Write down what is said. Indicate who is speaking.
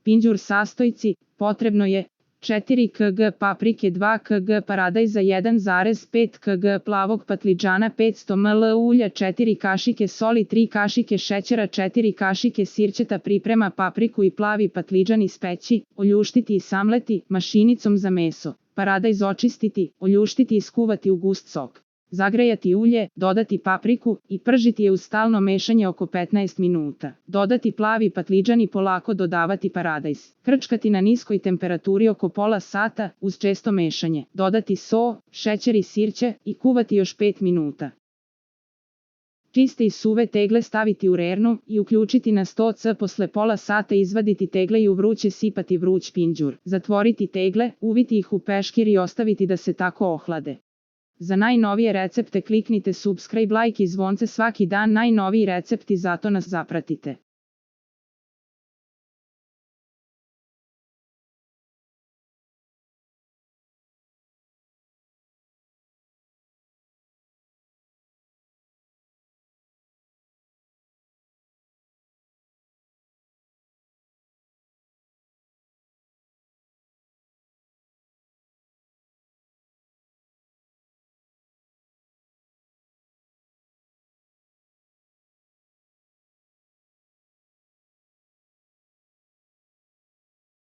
Speaker 1: Pinđur sastojci, potrebno je 4 kg paprike, 2 kg paradajza, 1,5 kg plavog patliđana, 500 ml ulja, 4 kašike soli, 3 kašike šećera, 4 kašike sirćeta. Priprema: papriku i plavi patliđan ispeći, oljuštiti i samleti mašinicom za meso. Paradajz očistiti, oljuštiti i skuvati u gust sok. Zagrejati ulje, dodati papriku i pržiti je uz stalno mešanje oko 15 minuta. Dodati plavi patliđan i polako dodavati paradajz. Krčkati na niskoj temperaturi oko pola sata uz često mešanje. Dodati so, šećer i sirće i kuvati još 5 minuta. Čiste i suve tegle staviti u rernu i uključiti na 100 c. Posle pola sata izvaditi tegle i u vruće sipati vruć pinđur. Zatvoriti tegle, uviti ih u peškir i ostaviti da se tako ohlade. Za najnovije recepte kliknite subscribe, like i zvonce svaki dan. Najnoviji recepti, zato nas zapratite.